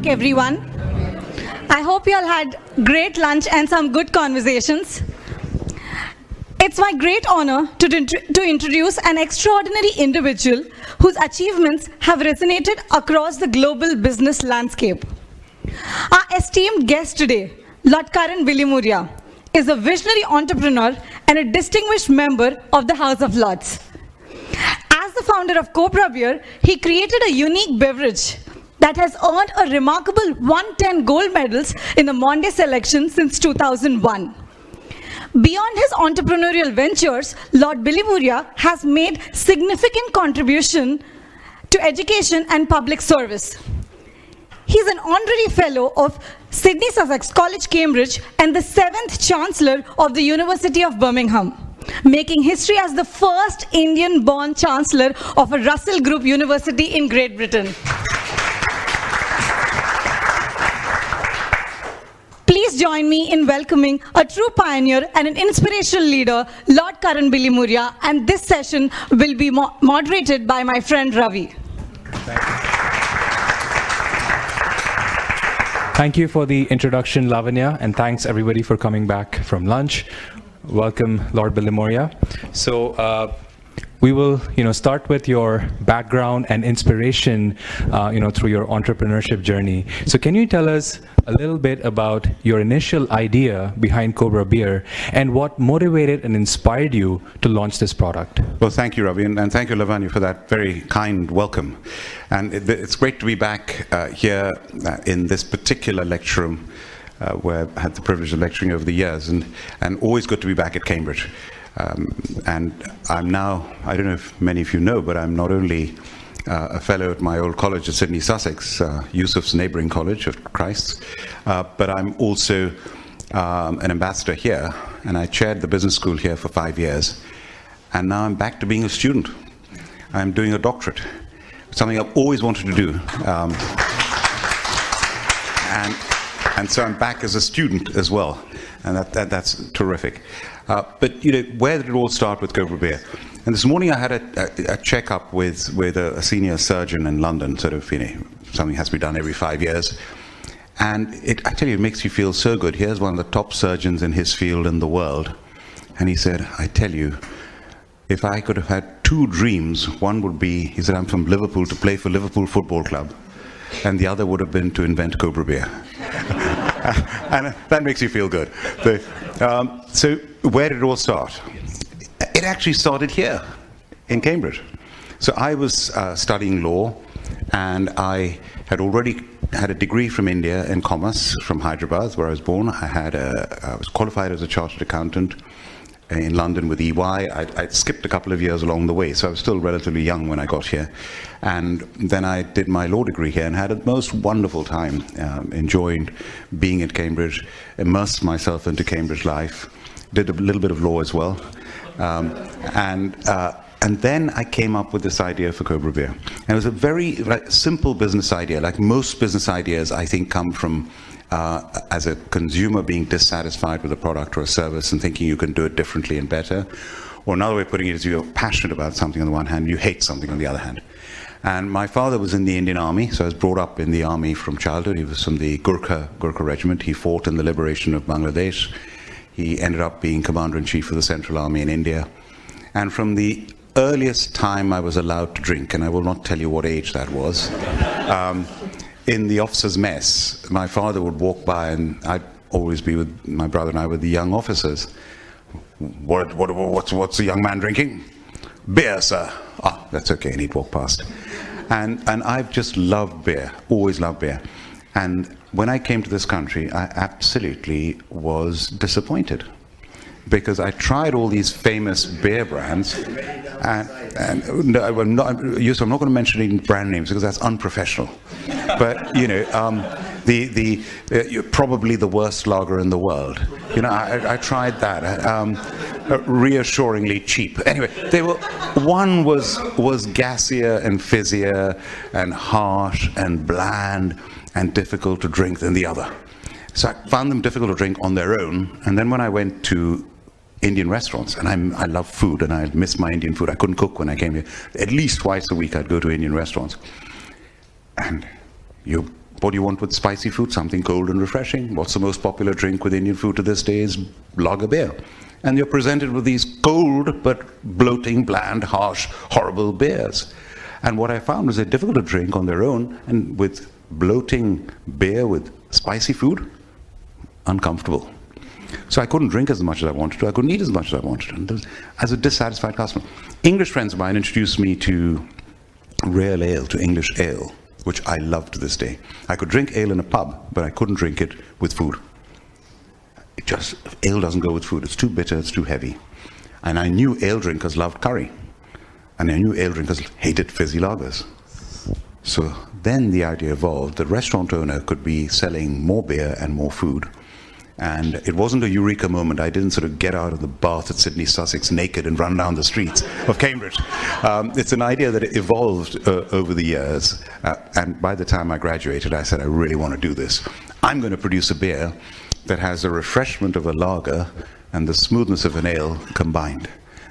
back, everyone. I hope you all had great lunch and some good conversations. It's my great honor to introduce an extraordinary individual whose achievements have resonated across the global business landscape. Our esteemed guest today, Lord Karan Bilimoria, is a visionary entrepreneur and a distinguished member of the House of Lords. As the founder of Cobra Beer, he created a unique beverage that has earned a remarkable 110 gold medals in the Monday selection since 2001. Beyond his entrepreneurial ventures, Lord Bilimoria has made significant contribution to education and public service. He is an honorary fellow of Sydney Sussex College, Cambridge, and the 7th Chancellor of the University of Birmingham, making history as the first Indian-born Chancellor of a Russell Group University in Great Britain. Please join me in welcoming a true pioneer and an inspirational leader, Lord Karan Bilimoria, and this session will be moderated by my friend Ravi. Thank you for the introduction, Lavanya, and thanks everybody for coming back from lunch. Welcome, Lord Bilimoria. So we will, start with your background and inspiration, through your entrepreneurship journey. So can you tell us a little bit about your initial idea behind Cobra Beer and what motivated and inspired you to launch this product? Well, thank you, Ravi, and thank you, Lavanya, for that very kind welcome. And it's great to be back here in this particular lecture room where I had the privilege of lecturing over the years, and always good to be back at Cambridge. And I'm now, I don't know if many of you know, but I'm not only a fellow at my old college at Sydney Sussex, Yusuf's neighbouring college of Christ's, but I'm also an ambassador here, and I chaired the business school here for 5 years. And now I'm back to being a student. I'm doing a doctorate, something I've always wanted to do. And so I'm back as a student as well, and that's terrific. But where did it all start with Cobra Beer? And this morning I had a checkup with a senior surgeon in London. Something has to be done every 5 years, and I tell you, it makes you feel so good. Here's one of the top surgeons in his field in the world, and he said, "I tell you, if I could have had 2 dreams, one would be," he said, "I'm from Liverpool to play for Liverpool Football Club, and the other would have been to invent Cobra Beer." And that makes you feel good. So where did it all start? It actually started here in Cambridge. So I was studying law, and I had already had a degree from India in commerce from Hyderabad, where I was born. I was qualified as a chartered accountant in London with EY. I'd skipped a couple of years along the way, so I was still relatively young when I got here. And then I did my law degree here and had a most wonderful time, enjoyed being at Cambridge, immersed myself into Cambridge life, did a little bit of law as well. And then I came up with this idea for Cobra Beer. And it was a very simple business idea. Like most business ideas, I think, come from as a consumer being dissatisfied with a product or a service and thinking you can do it differently and better. Or another way of putting it is you're passionate about something on the one hand, you hate something on the other hand. And my father was in the Indian Army, so I was brought up in the army from childhood. He was from the Gurkha regiment. He fought in the liberation of Bangladesh. He ended up being Commander-in-Chief of the Central Army in India. And from the earliest time I was allowed to drink, and I will not tell you what age that was, in the officers' mess, my father would walk by, and I'd always be with my brother and I with the young officers. What's the young man drinking? Beer, sir. Ah, that's okay, and he'd walk past. And I've just loved beer, always loved beer. And when I came to this country, I absolutely was disappointed, because I tried all these famous beer brands, and no, I'm not going to mention any brand names because that's unprofessional. But probably the worst lager in the world. I tried that, reassuringly cheap. Anyway, one was gassier and fizzier and harsh and bland and difficult to drink than the other. So I found them difficult to drink on their own, and then when I went to Indian restaurants, and I love food, and I miss my Indian food. I couldn't cook when I came here. At least twice a week I'd go to Indian restaurants. And you What do you want with spicy food? Something cold and refreshing. What's the most popular drink with Indian food to this day is lager beer. And you're presented with these cold but bloating, bland, harsh, horrible beers. And what I found was they're difficult to drink on their own, and with bloating beer with spicy food, uncomfortable. So I couldn't drink as much as I wanted to. I couldn't eat as much as I wanted to. And as a dissatisfied customer. English friends of mine introduced me to real ale, to English ale, which I love to this day. I could drink ale in a pub, but I couldn't drink it with food. Ale doesn't go with food. It's too bitter, it's too heavy. And I knew ale drinkers loved curry. And I knew ale drinkers hated fizzy lagers. So then the idea evolved that restaurant owner could be selling more beer and more food. And it wasn't a eureka moment. I didn't sort of get out of the bath at Sydney Sussex naked and run down the streets of Cambridge. It's an idea that evolved over the years. And by the time I graduated, I said, I really want to do this. I'm going to produce a beer that has the refreshment of a lager and the smoothness of an ale combined.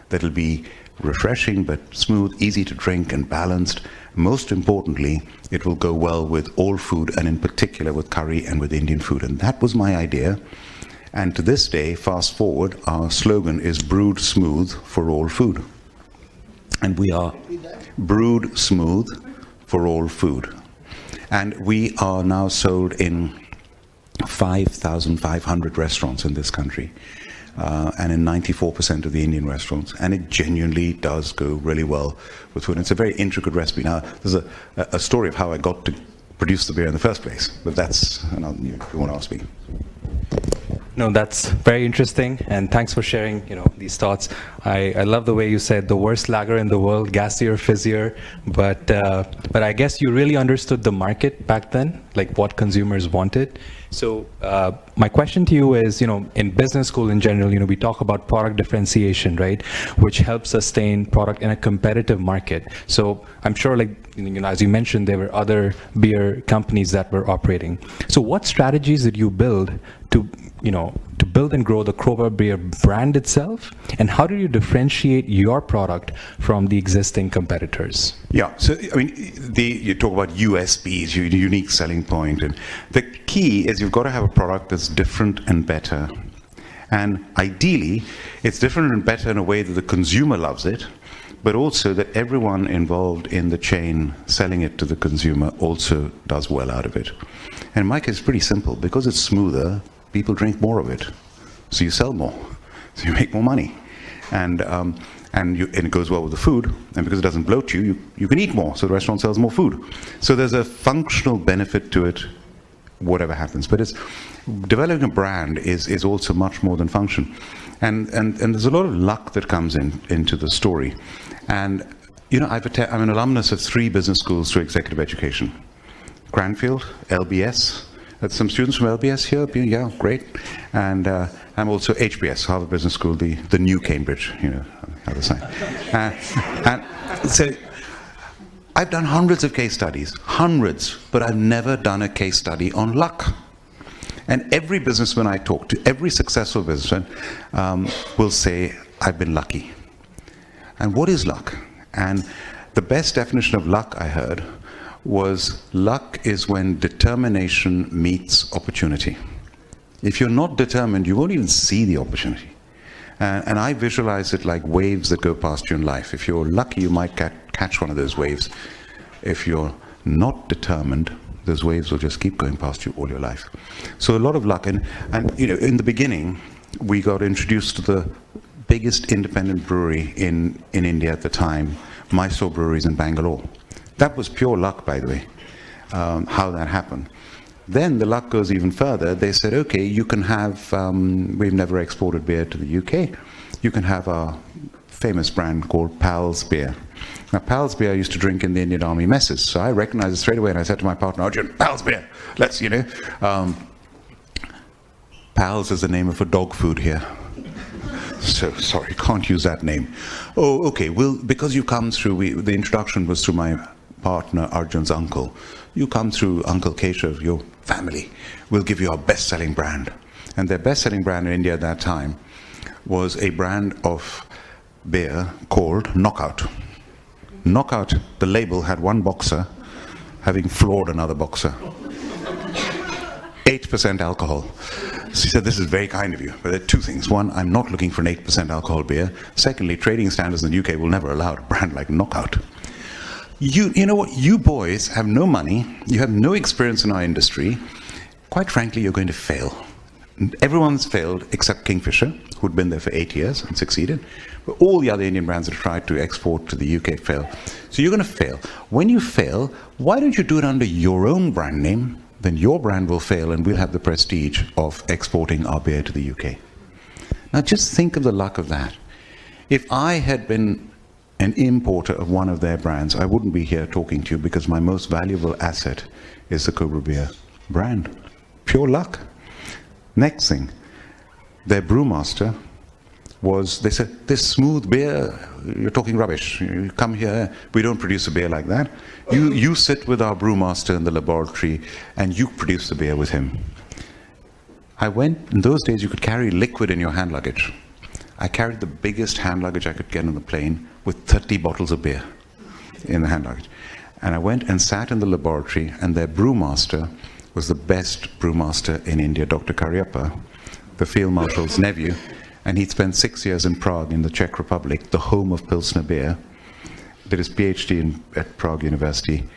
That'll be refreshing but smooth, easy to drink and balanced. Most importantly, it will go well with all food, and in particular with curry and with Indian food. And that was my idea. And to this day, fast forward, our slogan is brewed smooth for all food. And we are brewed smooth for all food. And we are now sold in 5,500 restaurants in this country. And in 94% of the Indian restaurants, and it genuinely does go really well with food. And it's a very intricate recipe. Now, there's a story of how I got to produce the beer in the first place, but that's another, if you want to ask me. No, that's very interesting, and thanks for sharing, these thoughts. I love the way you said the worst lager in the world, gassier, fizzier, but I guess you really understood the market back then, like what consumers wanted. So my question to you is, in business school in general, we talk about product differentiation, right, which helps sustain product in a competitive market. So I'm sure, as you mentioned, there were other beer companies that were operating. So what strategies did you build to build and grow the Cobra Beer brand itself, and how do you differentiate your product from the existing competitors? Yeah, so you talk about USPs, unique selling point, and the key is you've got to have a product that's different and better. And ideally, it's different and better in a way that the consumer loves it, but also that everyone involved in the chain selling it to the consumer also does well out of it. And in my case, it's pretty simple. Because it's smoother, people drink more of it. So you sell more. So you make more money. And it goes well with the food. And because it doesn't bloat you, you can eat more. So the restaurant sells more food. So there's a functional benefit to it, whatever happens. But developing a brand is also much more than function. And there's a lot of luck that comes into the story. And I'm an alumnus of 3 business schools through executive education. Cranfield, LBS. That's some students from LBS here. Yeah, great. And I'm also HBS, Harvard Business School, the new Cambridge, other side. And so I've done hundreds of case studies, but I've never done a case study on luck. And every businessman I talk to, every successful businessman will say, I've been lucky. And what is luck? And the best definition of luck I heard was luck is when determination meets opportunity. If you're not determined, you won't even see the opportunity. And I visualize it like waves that go past you in life. If you're lucky, you might catch one of those waves. If you're not determined, those waves will just keep going past you all your life. So a lot of luck. And in the beginning, we got introduced to the biggest independent brewery in India at the time, Mysore Breweries in Bangalore. That was pure luck, by the way, how that happened. Then the luck goes even further. They said, okay, you can have, we've never exported beer to the UK. You can have a famous brand called Pal's Beer. Now, Pal's Beer I used to drink in the Indian Army messes. So I recognized it straight away, and I said to my partner, Arjun, Pal's Beer. Let's, Pal's is the name of a dog food here. So, sorry, can't use that name. Oh, okay, well, because you come through, the introduction was through my partner, Arjun's uncle. You come through Uncle Keshav, your family. We'll give you our best-selling brand. And their best-selling brand in India at that time was a brand of beer called Knockout. Knockout, the label had one boxer having floored another boxer. 8% alcohol. So he said, this is very kind of you. But there are two things. One, I'm not looking for an 8% alcohol beer. Secondly, trading standards in the UK will never allow a brand like Knockout. You know what? You boys have no money. You have no experience in our industry. Quite frankly, you're going to fail. Everyone's failed except Kingfisher, who'd been there for 8 years and succeeded. But all the other Indian brands that tried to export to the UK failed. So you're going to fail. When you fail, why don't you do it under your own brand name? Then your brand will fail and we'll have the prestige of exporting our beer to the UK. Now just think of the luck of that. If I had been an importer of one of their brands, I wouldn't be here talking to you because my most valuable asset is the Cobra Beer brand. Pure luck. Next thing, their brewmaster was, they said, this smooth beer, you're talking rubbish. You come here, we don't produce a beer like that. You sit with our brewmaster in the laboratory and you produce the beer with him. I went, in those days you could carry liquid in your hand luggage. I carried the biggest hand luggage I could get on the plane with 30 bottles of beer in the hand luggage. And I went and sat in the laboratory and their brewmaster was the best brewmaster in India, Dr. Karyappa, the Field Marshal's nephew, and he'd spent 6 years in Prague in the Czech Republic, the home of Pilsner beer, did his PhD at Prague University,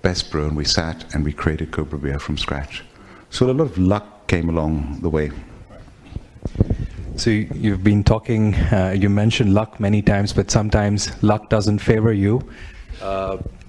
best brewer, and we sat and we created Cobra Beer from scratch. So a lot of luck came along the way. So you've been talking, you mentioned luck many times, but sometimes luck doesn't favor you.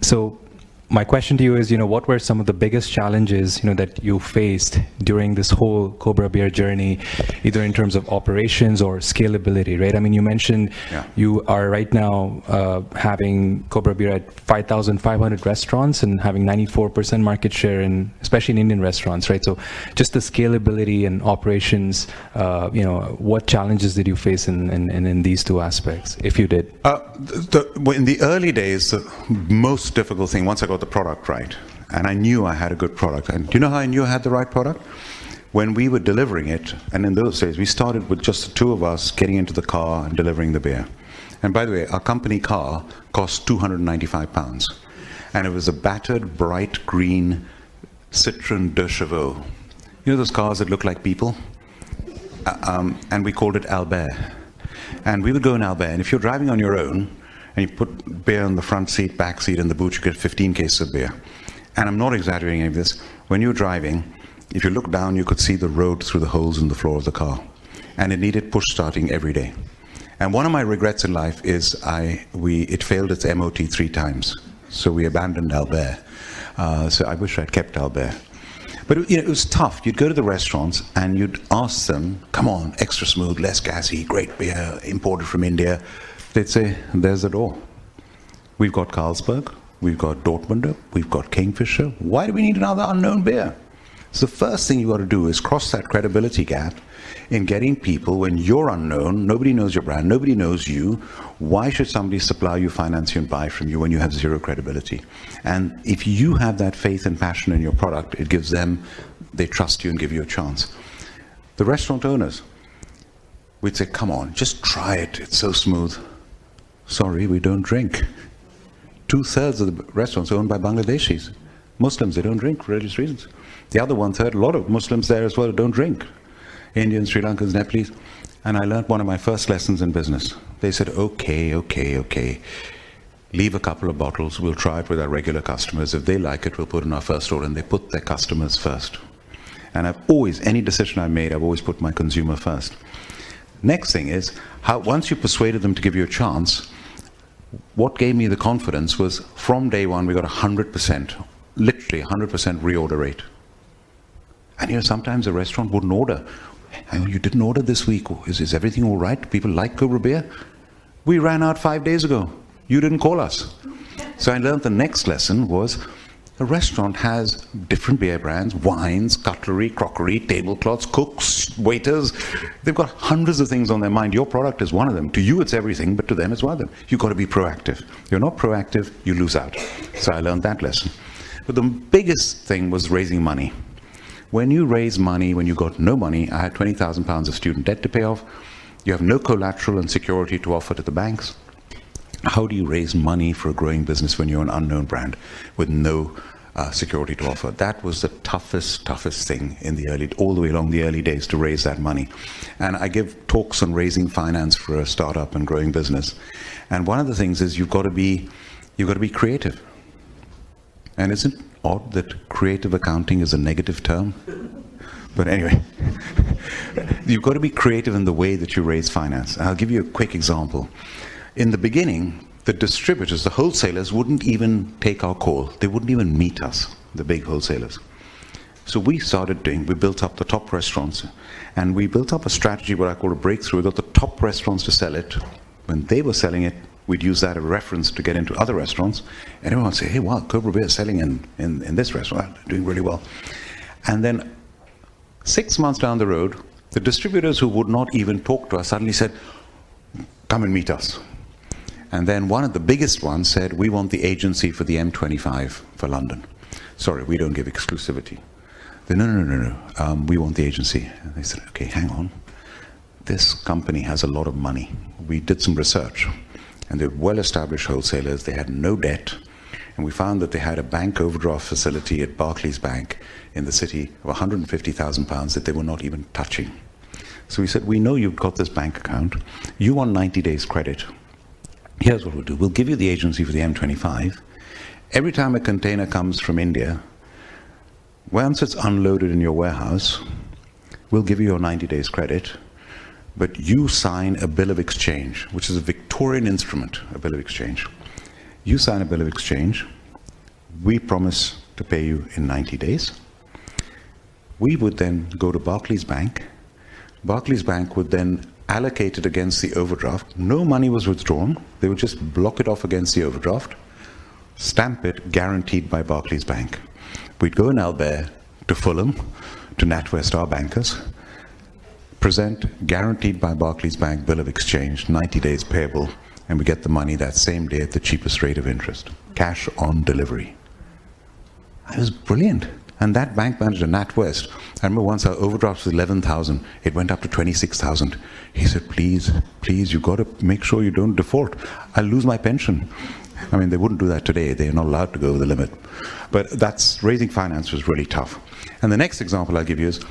So my question to you is, what were some of the biggest challenges, that you faced during this whole Cobra Beer journey, either in terms of operations or scalability, right? I mean, you mentioned you are right now having Cobra Beer at 5,500 restaurants and having 94% market share, especially in Indian restaurants, right? So just the scalability and operations, what challenges did you face in these two aspects, if you did? In the early days, the most difficult thing, once I got the product right, and I knew I had a good product. And do you know how I knew I had the right product? When we were delivering it, and in those days, we started with just the two of us getting into the car and delivering the beer. And by the way, our company car cost £295. And it was a battered, bright green Citroën de Chevaux. You know those cars that look like people? And we called it Albert. And we would go in Albert, and if you're driving on your own, and you put beer in the front seat, back seat, and the boot, you get 15 cases of beer. And I'm not exaggerating any of this. When you're driving, if you look down, you could see the road through the holes in the floor of the car. And it needed push starting every day. And one of my regrets in life is it failed its MOT 3 times. So we abandoned Albert. So I wish I'd kept Albert. But it was tough. You'd go to the restaurants and you'd ask them, come on, extra smooth, less gassy, great beer, imported from India. They'd say, there's the door. We've got Carlsberg, we've got Dortmunder, we've got Kingfisher. Why do we need another unknown beer? So the first thing you got to do is cross that credibility gap in getting people, when you're unknown, nobody knows your brand, nobody knows you, why should somebody supply you, finance you, and buy from you when you have zero credibility? And if you have that faith and passion in your product, it gives them, they trust you and give you a chance. The restaurant owners, we'd say, come on, just try it, it's so smooth. Sorry, we don't drink. 2/3 of the restaurants are owned by Bangladeshis. Muslims, they don't drink for religious reasons. The other 1/3, a lot of Muslims there as well don't drink. Indians, Sri Lankans, Nepalese. And I learned one of my first lessons in business. They said, okay. Leave a couple of bottles, we'll try it with our regular customers. If they like it, we'll put in our first order. And they put their customers first. And any decision I made, I've always put my consumer first. Next thing is, once you persuaded them to give you a chance, what gave me the confidence was from day one we got 100%, literally 100% reorder rate. And sometimes a restaurant wouldn't order. You didn't order this week. Is everything all right? People like Cobra Beer? We ran out 5 days ago. You didn't call us. So I learned the next lesson was a restaurant has different beer brands, wines, cutlery, crockery, tablecloths, cooks, waiters. They've got hundreds of things on their mind. Your product is one of them. To you, it's everything, but to them, it's one of them. You've got to be proactive. You're not proactive, you lose out. So I learned that lesson. But the biggest thing was raising money. When you raise money, when you got no money, I had £20,000 of student debt to pay off. You have no collateral and security to offer to the banks. How do you raise money for a growing business when you're an unknown brand with no security to offer. That was the toughest thing in all the way along the early days to raise that money. And I give talks on raising finance for a startup and growing business. And one of the things is you've got to be creative. And isn't it odd that creative accounting is a negative term? But anyway, you've got to be creative in the way that you raise finance. And I'll give you a quick example. In the beginning, the distributors, the wholesalers, wouldn't even take our call. They wouldn't even meet us, the big wholesalers. So we built up the top restaurants, and we built up a strategy, what I call a breakthrough. We got the top restaurants to sell it. When they were selling it, we'd use that as a reference to get into other restaurants. And everyone would say, hey, wow, Cobra Beer is selling in this restaurant, doing really well. And then 6 months down the road, the distributors who would not even talk to us suddenly said, come and meet us. And then one of the biggest ones said, we want the agency for the M25 for London. Sorry, we don't give exclusivity. They said, no, we want the agency. And they said, okay, hang on. This company has a lot of money. We did some research, and they're well-established wholesalers. They had no debt, and we found that they had a bank overdraft facility at Barclays Bank in the city of £150,000 that they were not even touching. So we said, we know you've got this bank account. You want 90 days credit. Here's what we'll do. We'll give you the agency for the M25. Every time a container comes from India, once it's unloaded in your warehouse, we'll give you your 90 days credit, but you sign a bill of exchange, which is a Victorian instrument, a bill of exchange. You sign a bill of exchange. We promise to pay you in 90 days. We would then go to Barclays Bank. Barclays Bank would then allocate it against the overdraft. No money was withdrawn. They would just block it off against the overdraft, stamp it, guaranteed by Barclays Bank. We'd go in Albert to Fulham, to NatWest, our bankers, present guaranteed by Barclays Bank bill of exchange, 90 days payable, and we get the money that same day at the cheapest rate of interest. Cash on delivery. It was brilliant. And that bank manager, NatWest, I remember once our overdraft was 11,000. It went up to 26,000. He said, please, you've got to make sure you don't default. I'll lose my pension. I mean, they wouldn't do that today. They're not allowed to go over the limit. But raising finance was really tough. And the next example I'll give you is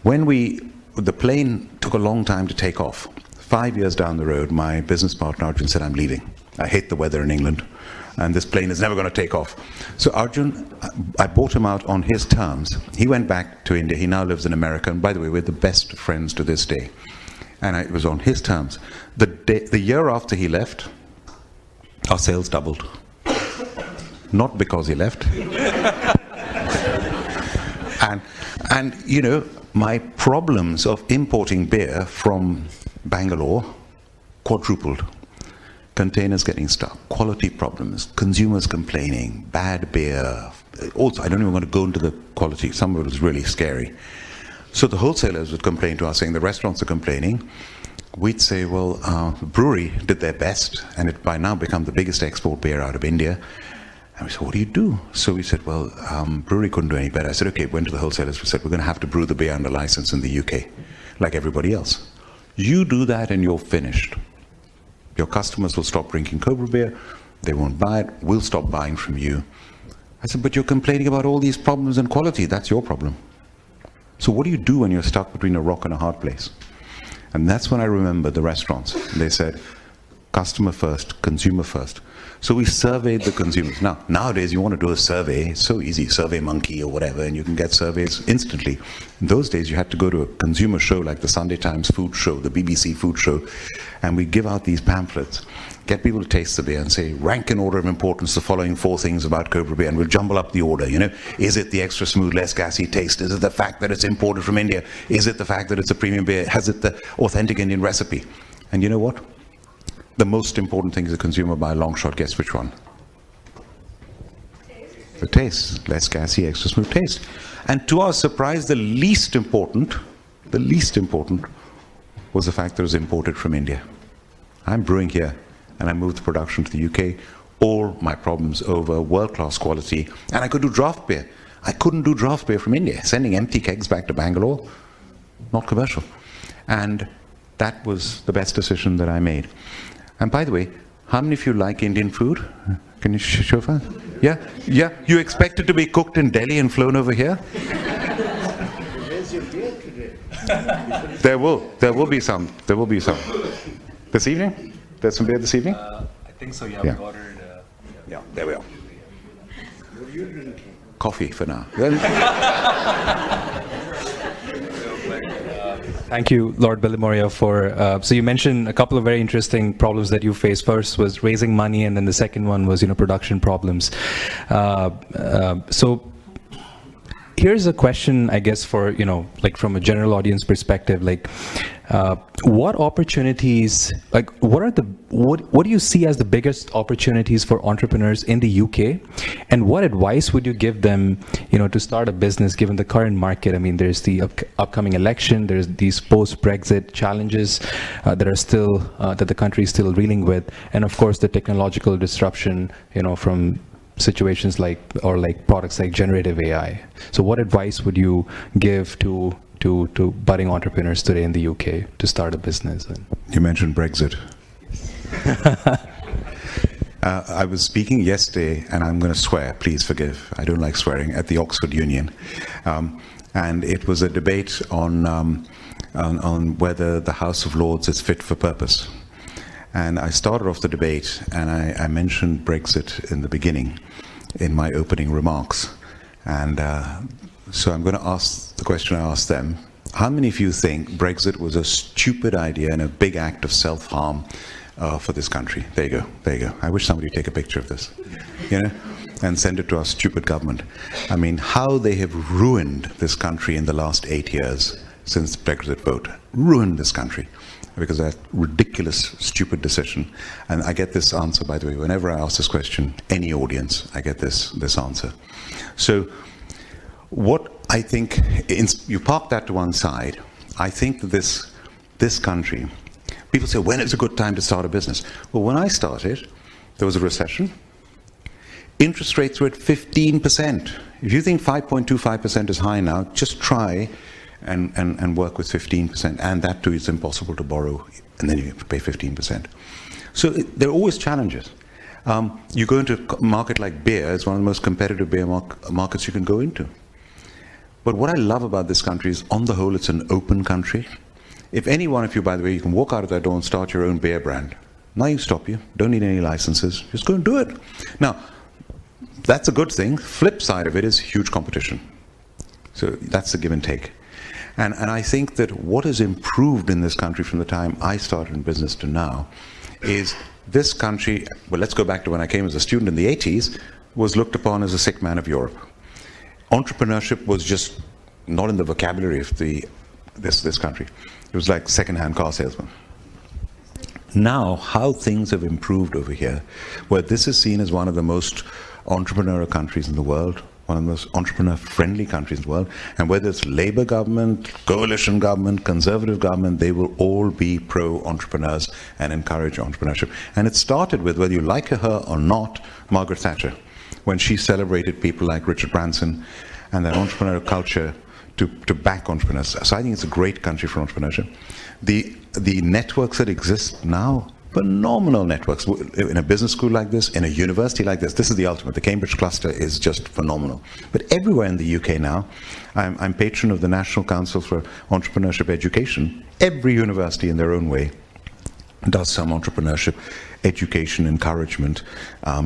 when the plane took a long time to take off. 5 years down the road, my business partner, Arjun, said, I'm leaving. I hate the weather in England, and this plane is never going to take off. So Arjun, I bought him out on his terms. He went back to India. He now lives in America. And by the way, we're the best friends to this day. And it was on his terms. The year after he left, our sales doubled. Not because he left. and you know, my problems of importing beer from Bangalore quadrupled. Containers getting stuck, quality problems, consumers complaining, bad beer. Also, I don't even want to go into the quality. Some of it was really scary. So the wholesalers would complain to us, saying the restaurants are complaining. We'd say, well, the brewery did their best, and it by now become the biggest export beer out of India. And we said, what do you do? So we said, well, brewery couldn't do any better. I said, okay, went to the wholesalers. We said, we're going to have to brew the beer under license in the UK, like everybody else. You do that and you're finished. Your customers will stop drinking Cobra Beer. They won't buy it. We'll stop buying from you. I said, but you're complaining about all these problems and quality. That's your problem. So what do you do when you're stuck between a rock and a hard place? And that's when I remembered the restaurants. They said, customer first, consumer first. So we surveyed the consumers. Now, nowadays you want to do a survey, it's so easy, Survey Monkey or whatever, and you can get surveys instantly. In those days you had to go to a consumer show like the Sunday Times food show, the BBC food show, and we give out these pamphlets, get people to taste the beer and say, rank in order of importance the following 4 things about Cobra Beer, and we'll jumble up the order, you know. Is it the extra smooth, less gassy taste? Is it the fact that it's imported from India? Is it the fact that it's a premium beer? Has it the authentic Indian recipe? And you know what? The most important thing is the consumer by a long shot gets which one? The taste. Less gassy, extra smooth taste. And to our surprise, the least important was the fact that it was imported from India. I'm brewing here, and I moved the production to the UK. All my problems over, world-class quality, and I could do draft beer. I couldn't do draft beer from India. Sending empty kegs back to Bangalore, not commercial. And that was the best decision that I made. And by the way, how many of you like Indian food? Can you show us? Yeah? Yeah? You expect it to be cooked in Delhi and flown over here? Where's your beer today? There will be some. There will be some. This evening? There's some beer this evening? I think so, yeah. Yeah. We ordered... Yeah, there we are. What are you drinking? Coffee for now. Thank you, Lord Bilimoria, for... so you mentioned a couple of very interesting problems that you faced. First was raising money, and then the second one was, production problems. So here's a question, I guess, for, from a general audience perspective, what opportunities, what do you see as the biggest opportunities for entrepreneurs in the UK? And what advice would you give them, to start a business given the current market? I mean, there's the upcoming election, there's these post-Brexit challenges that are still, that the country is still reeling with. And of course, the technological disruption, from situations like products like generative AI. So what advice would you give to budding entrepreneurs today in the UK to start a business? You mentioned Brexit. I was speaking yesterday, and I'm going to swear, please forgive, I don't like swearing, at the Oxford Union. And it was a debate on whether the House of Lords is fit for purpose. And I started off the debate, and I mentioned Brexit in the beginning, in my opening remarks. And so I'm going to ask the question I asked them. How many of you think Brexit was a stupid idea and a big act of self-harm for this country? There you go. I wish somebody would take a picture of this, and send it to our stupid government. I mean, how they have ruined this country in the last 8 years since the Brexit vote. Ruined this country because of that ridiculous, stupid decision. And I get this answer, by the way, whenever I ask this question, any audience, I get this answer. So what I think, you park that to one side, I think that this country, people say, when is a good time to start a business? Well, when I started, there was a recession. Interest rates were at 15%. If you think 5.25% is high now, just try and work with 15%, and that too is impossible to borrow, and then you have to pay 15%. So there are always challenges. You go into a market like beer, it's one of the most competitive beer markets you can go into. But what I love about this country is, on the whole, it's an open country. If any one of you, by the way, you can walk out of that door and start your own beer brand. Nothing stop you, don't need any licenses, just go and do it. Now, that's a good thing. Flip side of it is huge competition. So that's the give and take. And I think that what has improved in this country from the time I started in business to now is this country, well, let's go back to when I came as a student in the 80s, was looked upon as a sick man of Europe. Entrepreneurship was just not in the vocabulary of this country. It was like second-hand car salesman. Now, how things have improved over here, where this is seen as one of the most entrepreneurial countries in the world, one of the most entrepreneur-friendly countries in the world, and whether it's Labour government, coalition government, conservative government, they will all be pro-entrepreneurs and encourage entrepreneurship. And it started with, whether you like her or not, Margaret Thatcher, when she celebrated people like Richard Branson and that entrepreneurial culture to back entrepreneurs. So I think it's a great country for entrepreneurship. The networks that exist now, phenomenal networks. In a business school like this, in a university like this is the ultimate. The Cambridge cluster is just phenomenal. But everywhere in the UK now, I'm patron of the National Council for Entrepreneurship Education. Every university in their own way does some entrepreneurship education, encouragement,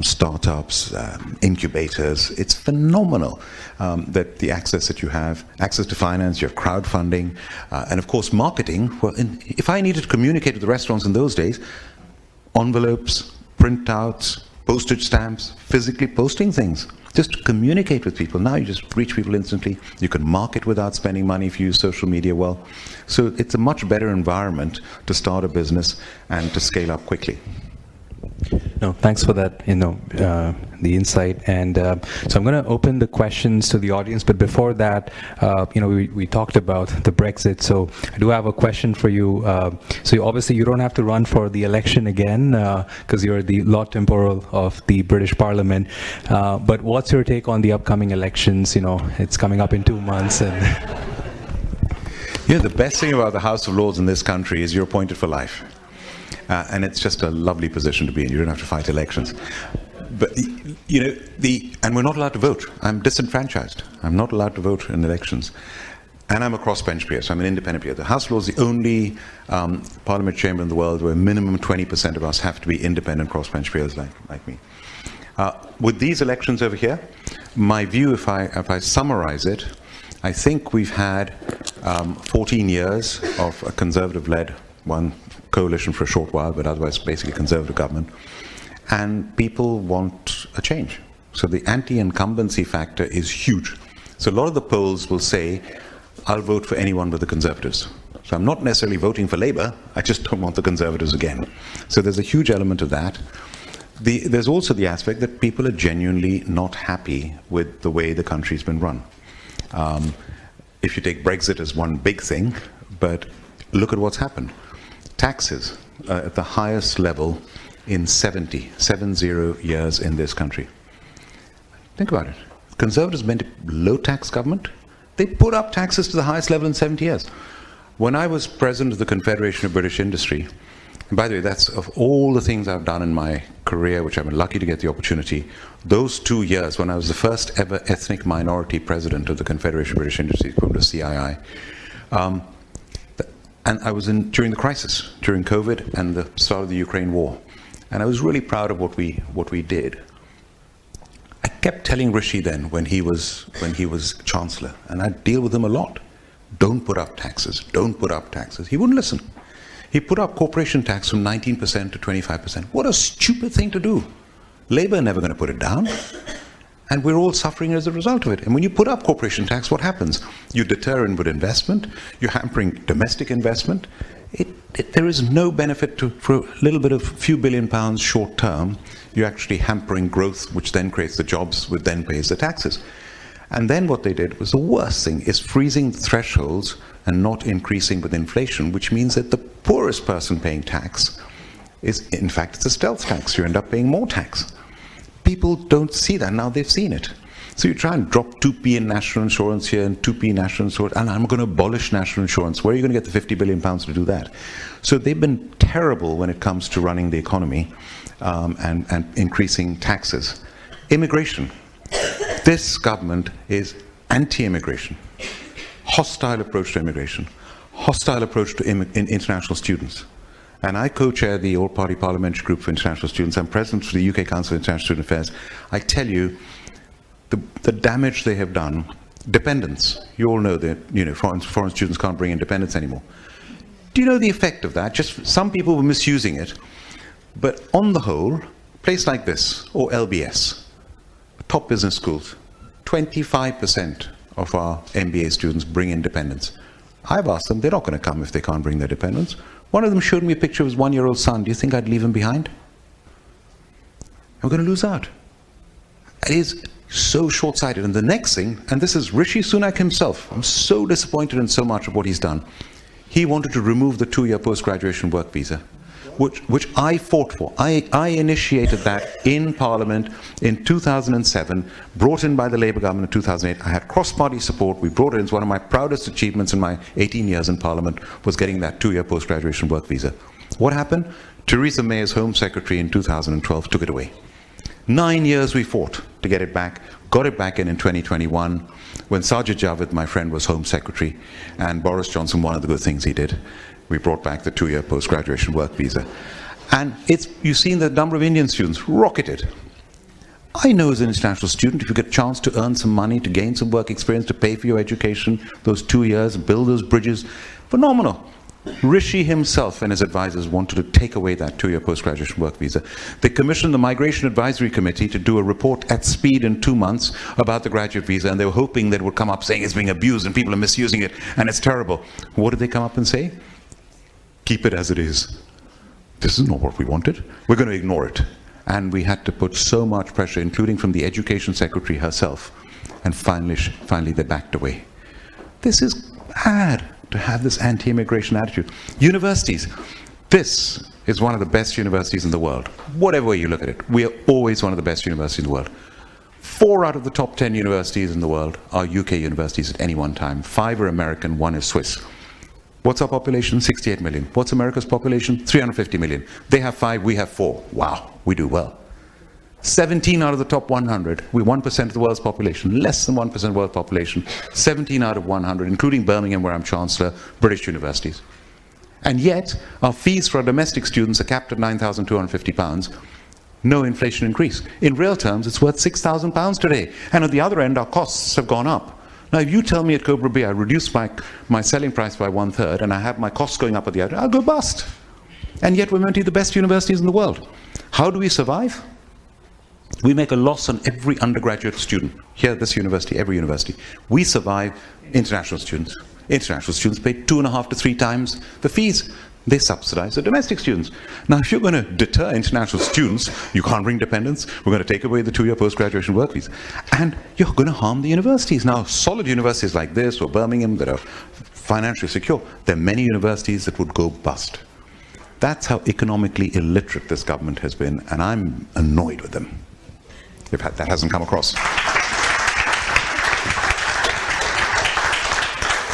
startups, incubators. It's phenomenal that the access that you have, access to finance, you have crowdfunding, and of course marketing. Well, if I needed to communicate with the restaurants in those days, envelopes, printouts, postage stamps, physically posting things, just to communicate with people. Now you just reach people instantly. You can market without spending money if you use social media well. So it's a much better environment to start a business and to scale up quickly. No, thanks for that, the insight. And so I'm going to open the questions to the audience. But before that, we talked about the Brexit. So I do have a question for you. So obviously you don't have to run for the election again because you're the Lord Temporal of the British Parliament. But what's your take on the upcoming elections? It's coming up in 2 months. And the best thing about the House of Lords in this country is you're appointed for life. And it's just a lovely position to be in. You don't have to fight elections. But, and we're not allowed to vote. I'm disenfranchised. I'm not allowed to vote in elections. And I'm a crossbench peer, so I'm an independent peer. The House of Lords is the only parliament chamber in the world where minimum 20% of us have to be independent crossbench peers like me. With these elections over here, my view, if I summarize it, I think we've had 14 years of a conservative-led one coalition for a short while, but otherwise basically conservative government. And people want a change. So the anti-incumbency factor is huge. So a lot of the polls will say, I'll vote for anyone but the Conservatives. So I'm not necessarily voting for Labour, I just don't want the Conservatives again. So there's a huge element of that. There's also the aspect that people are genuinely not happy with the way the country's been run. If you take Brexit as one big thing, but look at what's happened. Taxes at the highest level in 70 years in this country. Think about it. Conservatives meant a low-tax government. They put up taxes to the highest level in 70 years. When I was president of the Confederation of British Industry, and by the way, that's of all the things I've done in my career, which I've been lucky to get the opportunity, those 2 years when I was the first ever ethnic minority president of the Confederation of British Industry, equivalent to CII, and I was during the crisis, during COVID and the start of the Ukraine war. And I was really proud of what we did. I kept telling Rishi then, when he was Chancellor, and I'd deal with him a lot, don't put up taxes, don't put up taxes. He wouldn't listen. He put up corporation tax from 19% to 25%. What a stupid thing to do. Labour are never going to put it down. And we're all suffering as a result of it. And when you put up corporation tax, what happens? You deter inward investment, you're hampering domestic investment. There is no benefit for a little bit of few billion pounds short term. You're actually hampering growth, which then creates the jobs, which then pays the taxes. And then what they did was the worst thing, is freezing thresholds and not increasing with inflation, which means that the poorest person paying tax is, in fact, it's a stealth tax. You end up paying more tax. People don't see that. Now they've seen it. So you try and drop 2p in national insurance here and 2p national insurance, and I'm going to abolish national insurance. Where are you going to get the 50 billion pounds to do that? So they've been terrible when it comes to running the economy and increasing taxes. Immigration. This government is anti-immigration. Hostile approach to immigration. Hostile approach to international students. And I co-chair the all-party parliamentary group for international students. I'm president for the UK Council of International Student Affairs. I tell you, the damage they have done. Dependence. You all know that foreign students can't bring in dependents anymore. Do you know the effect of that? Just some people were misusing it. But on the whole, a place like this, or LBS, top business schools, 25% of our MBA students bring in dependents. I've asked them, they're not going to come if they can't bring their dependents. One of them showed me a picture of his 1-year-old son. Do you think I'd leave him behind? I'm going to lose out. It is so short-sighted. And the next thing, and this is Rishi Sunak himself, I'm so disappointed in so much of what he's done. He wanted to remove the 2-year post-graduation work visa, which I fought for. I initiated that in Parliament in 2007, brought in by the Labour government in 2008. I had cross-party support. We brought it in. It's one of my proudest achievements in my 18 years in Parliament was getting that 2-year post-graduation work visa. What happened? Theresa May, as Home Secretary in 2012, took it away. 9 years we fought to get it back, got it back in 2021, when Sajid Javid, my friend, was Home Secretary, and Boris Johnson, one of the good things he did, we brought back the 2-year post-graduation work visa. And you've seen the number of Indian students rocketed. I know as an international student, if you get a chance to earn some money, to gain some work experience, to pay for your education, those 2 years, build those bridges, phenomenal. Rishi himself and his advisors wanted to take away that 2-year post-graduation work visa. They commissioned the Migration Advisory Committee to do a report at speed in 2 months about the graduate visa, and they were hoping that it would come up saying it's being abused and people are misusing it and it's terrible. What did they come up and say? Keep it as it is. This is not what we wanted. We're going to ignore it. And we had to put so much pressure, including from the Education Secretary herself, and finally they backed away. This is bad to have this anti-immigration attitude. Universities. This is one of the best universities in the world. Whatever way you look at it, we are always one of the best universities in the world. 4 out of the top 10 universities in the world are UK universities at any one time. 5 are American, 1 is Swiss. What's our population? 68 million. What's America's population? 350 million. They have 5, we have 4. Wow, we do well. 17 out of the top 100. We're 1% of the world's population, less than 1% of the world's population. 17 out of 100, including Birmingham, where I'm Chancellor, British universities. And yet, our fees for our domestic students are capped at £9,250. No inflation increase. In real terms, it's worth £6,000 today. And at the other end, our costs have gone up. Now, if you tell me at Cobra Beer I reduce my selling price by 1/3 and I have my costs going up at the other, I'll go bust. And yet we're meant to be the best universities in the world. How do we survive? We make a loss on every undergraduate student. Here at this university, every university. We survive international students. International students pay 2.5 to 3 times the fees. They subsidize the domestic students. Now, if you're going to deter international students, you can't bring dependents. We're going to take away the 2-year post-graduation work fees. And you're going to harm the universities. Now, solid universities like this or Birmingham that are financially secure, there are many universities that would go bust. That's how economically illiterate this government has been, and I'm annoyed with them. If that hasn't come across.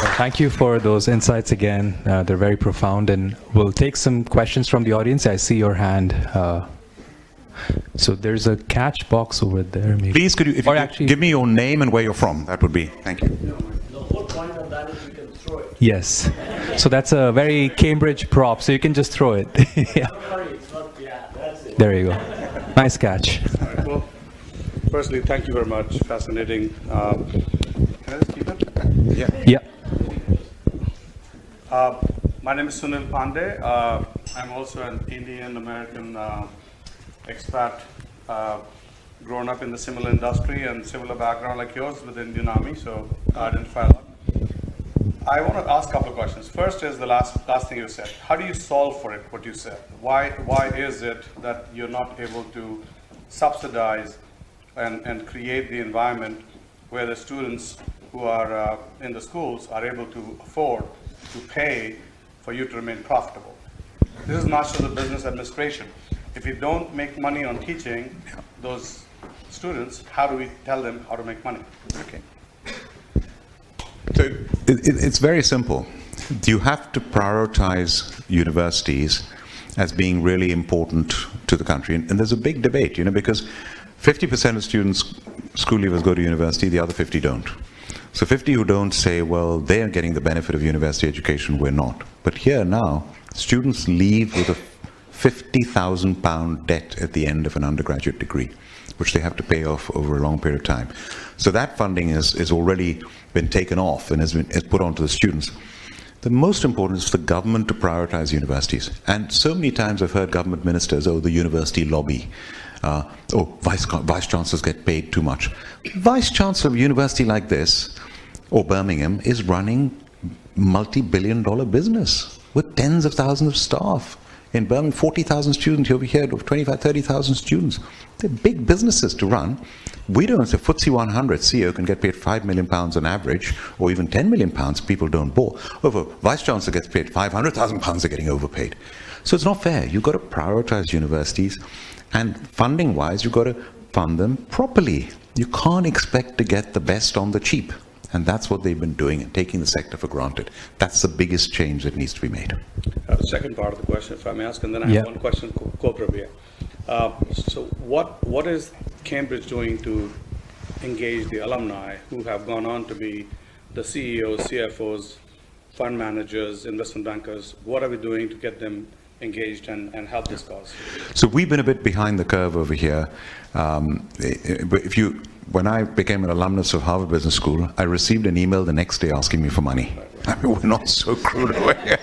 Well, thank you for those insights again. They're very profound, and we'll take some questions from the audience. I see your hand. So there's a catch box over there. Maybe. Please, could you, if you could give me your name and where you're from? That would be. Thank you. The whole point of that is you can throw it. Yes. So that's a very Cambridge prop, so you can just throw it. Yeah. That's it. There you go. Nice catch. All right, well, firstly, thank you very much. Fascinating. Can I just keep it? Yeah. My name is Sunil Pandey. I'm also an Indian-American expat, grown up in the similar industry and similar background like yours with the Indian Army, so I identify a lot. I want to ask a couple of questions. First is the last thing you said. How do you solve for it, what you said? Why is it that you're not able to subsidize and create the environment where the students who are in the schools are able to afford to pay for you to remain profitable? This is not just the business administration. If you don't make money on teaching those students, how do we tell them how to make money? Okay. So it's very simple. You have to prioritize universities as being really important to the country. And there's a big debate, because 50% of students, school leavers, go to university, the other 50 don't. So 50 who don't say, well, they're getting the benefit of university education, we're not. But here now, students leave with a £50,000 debt at the end of an undergraduate degree, which they have to pay off over a long period of time. So that funding has already been taken off and is put onto the students. The most important is for the government to prioritize universities. And so many times I've heard government ministers, the university lobby. Vice chancellors get paid too much. Vice chancellor of a university like this, or Birmingham, is running multi-billion-dollar business with tens of thousands of staff. In Birmingham, 40,000 students. Over here, 25, 30,000 students. They're big businesses to run. We don't say FTSE 100 CEO can get paid £5 million on average, or even £10 million. People don't bore. Over Vice Chancellor gets paid £500,000. They're getting overpaid. So it's not fair. You've got to prioritize universities, and funding-wise, you've got to fund them properly. You can't expect to get the best on the cheap. And that's what they've been doing, and taking the sector for granted. That's the biggest change that needs to be made. Second part of the question, if I may ask, and then I have one question, Cobra Beer. So what is Cambridge doing to engage the alumni who have gone on to be the CEOs, CFOs, fund managers, investment bankers? What are we doing to get them engaged and help this cause? So we've been a bit behind the curve over here. When I became an alumnus of Harvard Business School, I received an email the next day asking me for money. I mean, we're not so crude over here.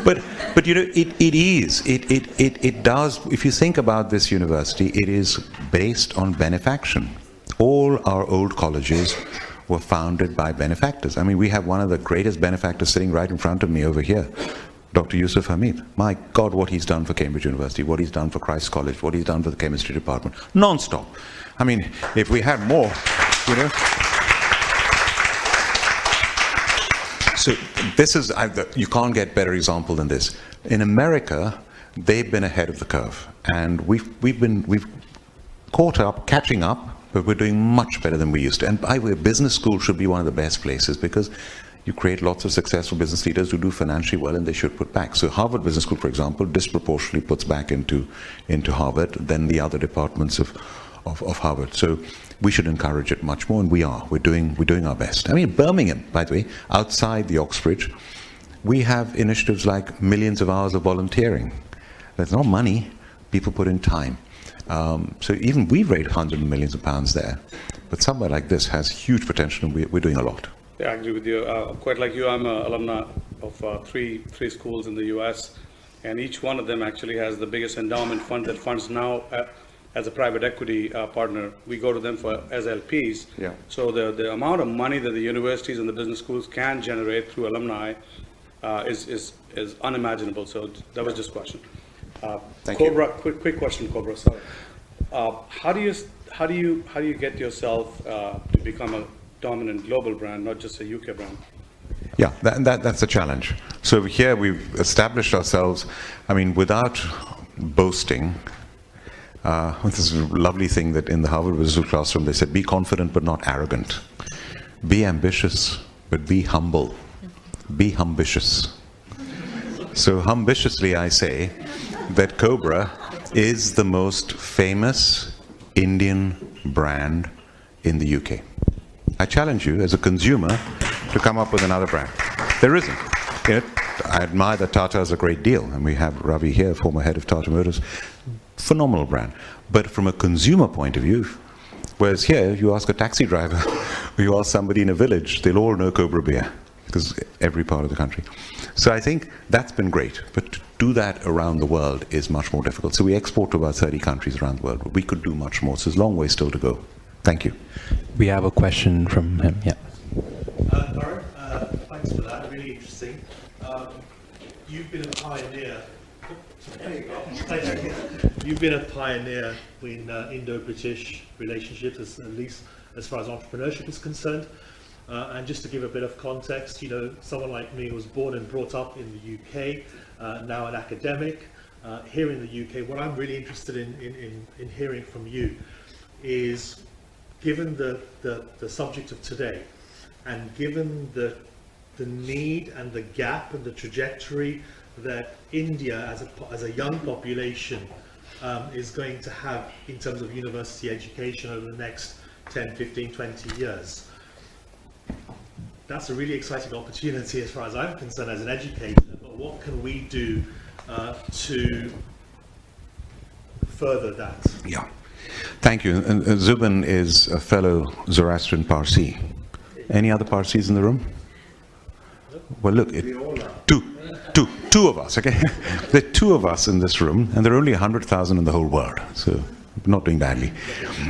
But it does, if you think about this university, it is based on benefaction. All our old colleges were founded by benefactors. I mean, we have one of the greatest benefactors sitting right in front of me over here, Dr. Yusuf Hamid. My God, what he's done for Cambridge University, what he's done for Christ's College, what he's done for the chemistry department, non-stop. I mean, if we had more, So this is, you can't get better example than this. In America, they've been ahead of the curve, and we've caught up, catching up, but we're doing much better than we used to. And by the way, business school should be one of the best places, because you create lots of successful business leaders who do financially well, and they should put back. So Harvard Business School, for example, disproportionately puts back into Harvard than the other departments of Harvard. So we should encourage it much more, and we are. We're doing our best. I mean, Birmingham, by the way, outside the Oxbridge, we have initiatives like millions of hours of volunteering. There's not money, people put in time. So even we've raised hundreds of millions of pounds there. But somewhere like this has huge potential, and we're doing a lot. Yeah, I agree with you. Quite like you, I'm an alumna of three schools in the U.S., and each one of them actually has the biggest endowment fund that funds now as a private equity partner. We go to them as LPs. Yeah. So the amount of money that the universities and the business schools can generate through alumni is unimaginable. So that was just a question. Thank Cobra, you. quick question, Cobra. Sorry. How do you get yourself to become a dominant global brand, not just a UK brand? Yeah, that's a challenge. So here we've established ourselves, I mean, without boasting. This is a lovely thing that in the Harvard Business classroom they said, be confident but not arrogant. Be ambitious but be humble. Be ambitious. So ambitiously I say that Cobra is the most famous Indian brand in the UK. I challenge you as a consumer to come up with another brand. There isn't. I admire the Tatas a great deal, and we have Ravi here, former head of Tata Motors. Phenomenal brand. But from a consumer point of view, whereas here, you ask a taxi driver, or you ask somebody in a village, they'll all know Cobra Beer, because every part of the country. So I think that's been great, but to do that around the world is much more difficult. So we export to about 30 countries around the world, but we could do much more, so there's a long way still to go. Thank you. We have a question from him, yeah. Karan, thanks for that, really interesting. You've been a pioneer. You've been a pioneer in Indo-British relationships, at least as far as entrepreneurship is concerned. And just to give a bit of context, someone like me was born and brought up in the UK, now an academic here in the UK. What I'm really interested in hearing from you is, given the subject of today, and given the need and the gap and the trajectory that India as a young population is going to have in terms of university education over the next 10, 15, 20 years. That's a really exciting opportunity as far as I'm concerned as an educator, but what can we do to further that? Yeah. Thank you. And Zubin is a fellow Zoroastrian Parsi. Any other Parsis in the room? Well, look, two of us, okay? There are two of us in this room, and there are only 100,000 in the whole world, so we're not doing badly.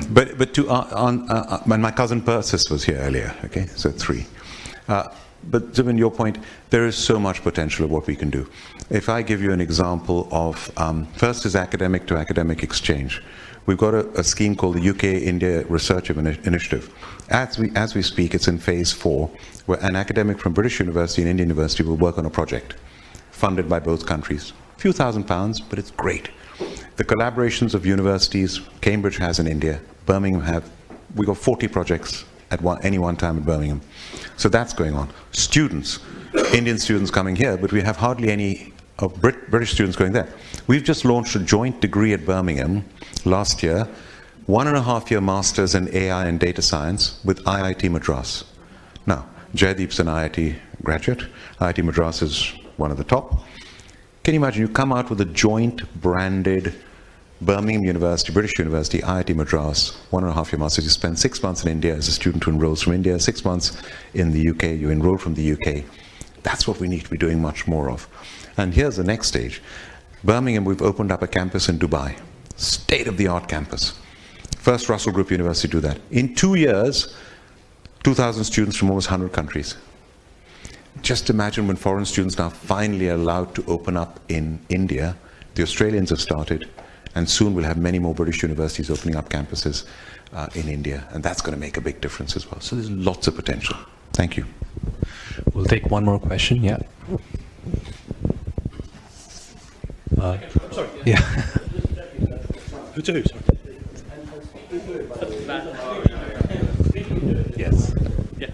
But and my cousin Persis was here earlier, okay? So 3. But Zubin, your point, there is so much potential of what we can do. If I give you an example of, first is academic to academic exchange. We've got a scheme called the UK-India Research Initiative. As we speak, it's in phase 4, where an academic from British University and Indian University will work on a project, funded by both countries. A few £1,000s, but it's great. The collaborations of universities, Cambridge has in India, Birmingham have, we got 40 projects at any one time in Birmingham. So that's going on. Students, Indian students coming here, but we have hardly any of British students going there. We've just launched a joint degree at Birmingham last year, 1.5-year masters in AI and data science with IIT Madras. Now, Jaideep's an IIT graduate. IIT Madras is one of the top. Can you imagine, you come out with a joint branded Birmingham University, British University, IIT Madras, 1.5-year masters. You spend 6 months in India as a student who enrolls from India, 6 months in the UK, you enroll from the UK. That's what we need to be doing much more of. And here's the next stage. Birmingham, we've opened up a campus in Dubai, state-of-the-art campus. First Russell Group University to do that. In 2 years, 2,000 students from almost 100 countries. Just imagine when foreign students now finally are allowed to open up in India. The Australians have started, and soon we'll have many more British universities opening up campuses in India, and that's going to make a big difference as well. So there's lots of potential. Thank you. We'll take one more question, yeah. I'm sorry. Yeah. Who to who? Sorry. Yes. Yeah.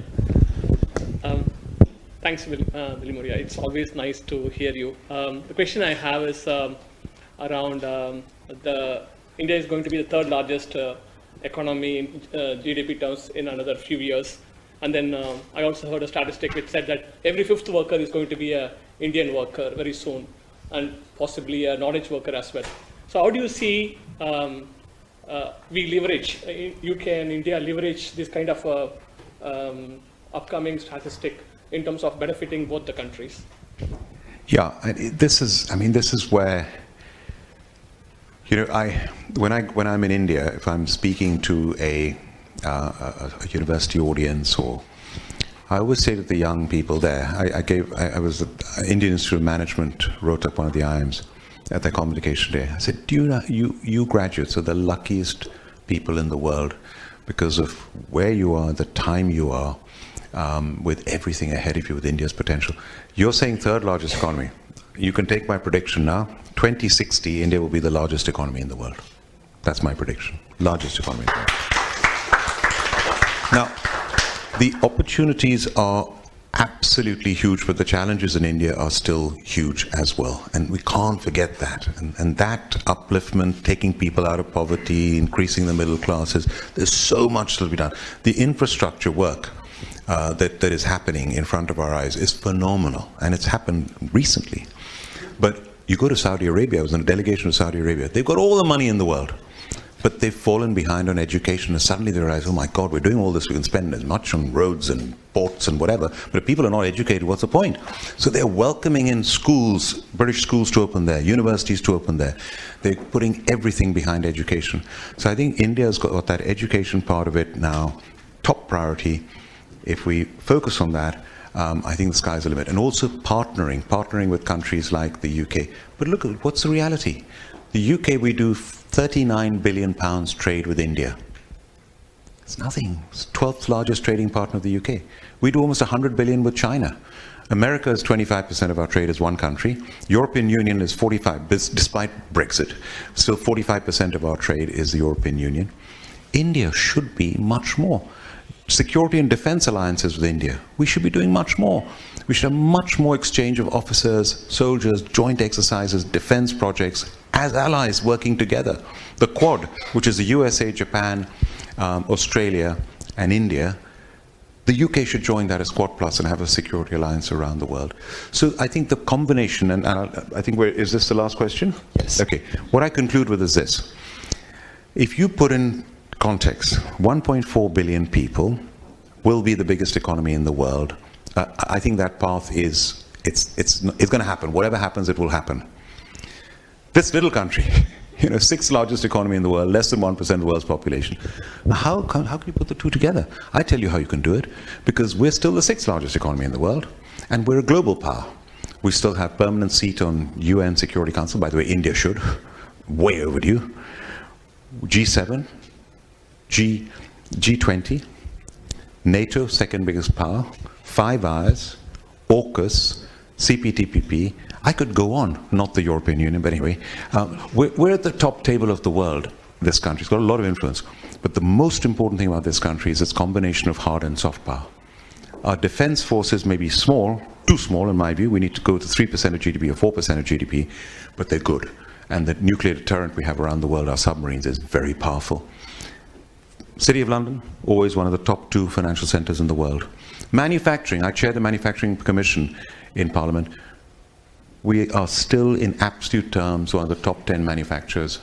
Thanks, Bilimoria. It's always nice to hear you. The question I have is around India is going to be the third largest economy in GDP terms in another few years. And then I also heard a statistic which said that every fifth worker is going to be an Indian worker very soon, and possibly a knowledge worker as well. So how do you see we leverage, UK and India leverage this kind of upcoming statistic in terms of benefiting both the countries? Yeah, this is where, when I'm in India, if I'm speaking to a university audience, or I always say to the young people there, I was the Indian Institute of Management wrote up one of the IIMs at their convocation day. I said, do you know, you graduates are the luckiest people in the world because of where you are, the time you are, with everything ahead of you, with India's potential. You're saying third largest economy. You can take my prediction now. 2060, India will be the largest economy in the world. That's my prediction. Largest economy in the world. Now, the opportunities are absolutely huge, but the challenges in India are still huge as well. And we can't forget that. And that upliftment, taking people out of poverty, increasing the middle classes, there's so much to be done. The infrastructure work that is happening in front of our eyes is phenomenal. And it's happened recently. But you go to Saudi Arabia, I was in a delegation of Saudi Arabia, they've got all the money in the world. But they've fallen behind on education, and suddenly they realize, oh my God, we're doing all this, we can spend as much on roads and ports and whatever, but if people are not educated, what's the point? So they're welcoming in schools, British schools to open there, universities to open there. They're putting everything behind education. So I think India's got that education part of it now, top priority. If we focus on that, I think the sky's the limit. And also partnering with countries like the UK. But look, what's the reality? The UK, we do 39 billion pounds trade with India. It's nothing. It's 12th largest trading partner of the UK. We do almost 100 billion with China. America is 25% of our trade as one country. European Union is 45, despite Brexit. Still 45% of our trade is the European Union. India should be much more. Security and defense alliances with India. We should be doing much more. We should have much more exchange of officers, soldiers, joint exercises, defense projects, as allies working together. The Quad, which is the USA, Japan, Australia, and India, the UK should join that as Quad Plus and have a security alliance around the world. So I think the combination, and I think is this the last question? Yes. Okay. What I conclude with is this. If you put in context, 1.4 billion people will be the biggest economy in the world. I think that path it's going to happen. Whatever happens, it will happen. This little country, sixth largest economy in the world, less than 1% of the world's population. How can you put the two together? I tell you how you can do it, because we're still the sixth largest economy in the world, and we're a global power. We still have permanent seat on UN Security Council. By the way, India should. Way overdue. G7, G20, NATO, second biggest power, Five Eyes, AUKUS, CPTPP. I could go on, not the European Union, but anyway. We're at the top table of the world, this country. It's got a lot of influence. But the most important thing about this country is its combination of hard and soft power. Our defense forces may be small, too small in my view. We need to go to 3% of GDP or 4% of GDP, but they're good. And the nuclear deterrent we have around the world, our submarines, is very powerful. City of London, always one of the top 2 financial centres in the world. Manufacturing, I chair the Manufacturing Commission in Parliament. We are still, in absolute terms, one of the top 10 manufacturers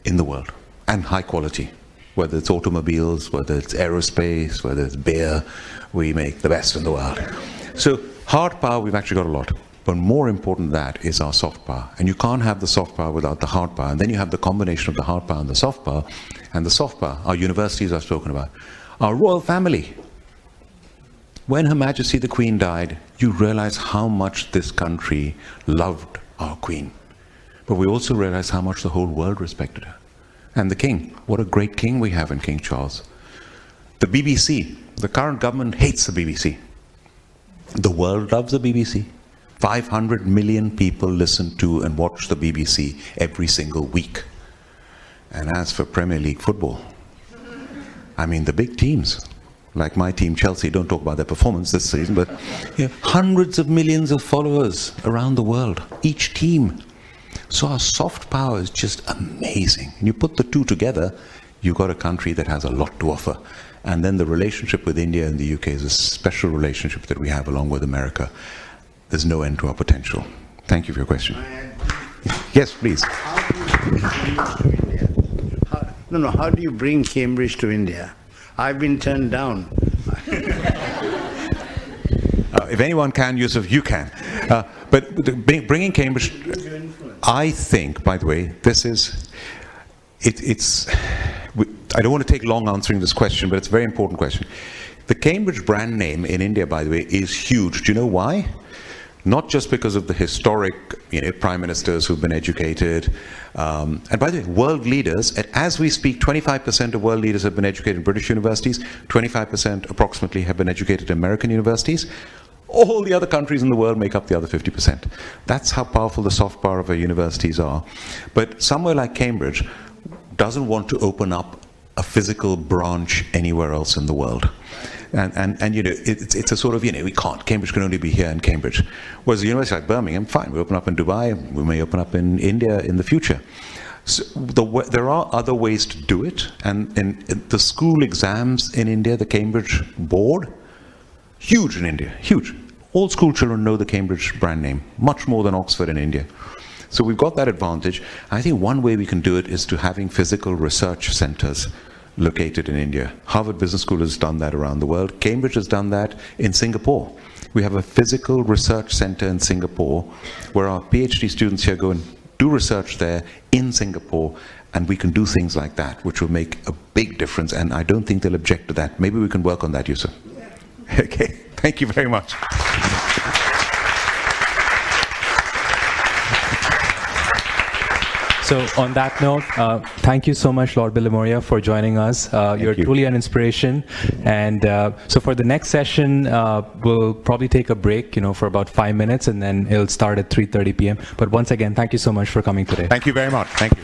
in the world, and high quality. Whether it's automobiles, whether it's aerospace, whether it's beer, we make the best in the world. So hard power, we've actually got a lot. But more important than that is our soft power. And you can't have the soft power without the hard power. And then you have the combination of the hard power and the soft power. And the soft power, our universities I've spoken about. Our royal family. When Her Majesty the Queen died, you realize how much this country loved our Queen. But we also realize how much the whole world respected her. And the King. What a great King we have in King Charles. The BBC. The current government hates the BBC. The world loves the BBC. 500 million people listen to and watch the BBC every single week. And as for Premier League football, I mean, the big teams, like my team, Chelsea, don't talk about their performance this season, but hundreds of millions of followers around the world, each team. So our soft power is just amazing. And you put the two together, you've got a country that has a lot to offer. And then the relationship with India and the UK is a special relationship that we have along with America. There's no end to our potential. Thank you for your question. Yes, please. How do you bring Cambridge to India? I've been turned down. If anyone can, Yusuf, you can. But bringing Cambridge, I think, by the way, this is, I don't want to take long answering this question, but it's a very important question. The Cambridge brand name in India, by the way, is huge. Do you know why? Not just because of the historic, prime ministers who've been educated, and by the way, world leaders. As we speak, 25% of world leaders have been educated in British universities. 25% approximately have been educated in American universities. All the other countries in the world make up the other 50%. That's how powerful the soft power of our universities are. But somewhere like Cambridge doesn't want to open up a physical branch anywhere else in the world. And it's a sort of, we can't. Cambridge can only be here in Cambridge. Whereas a university like Birmingham, fine, we open up in Dubai, we may open up in India in the future. So there are other ways to do it. And the school exams in India, the Cambridge board, huge in India, huge. All school children know the Cambridge brand name, much more than Oxford in India. So we've got that advantage. I think one way we can do it is to having physical research centers located in India. Harvard Business School has done that around the world. Cambridge has done that in Singapore. We have a physical research center in Singapore where our PhD students here go and do research there in Singapore, and we can do things like that, which will make a big difference, and I don't think they'll object to that. Maybe we can work on that, Yusuf. Okay, thank you very much. So on that note, thank you so much, Lord Bilimoria, for joining us. You're truly an inspiration. And so for the next session, we'll probably take a break, for about 5 minutes, and then it'll start at 3:30 p.m. But once again, thank you so much for coming today. Thank you very much. Thank you.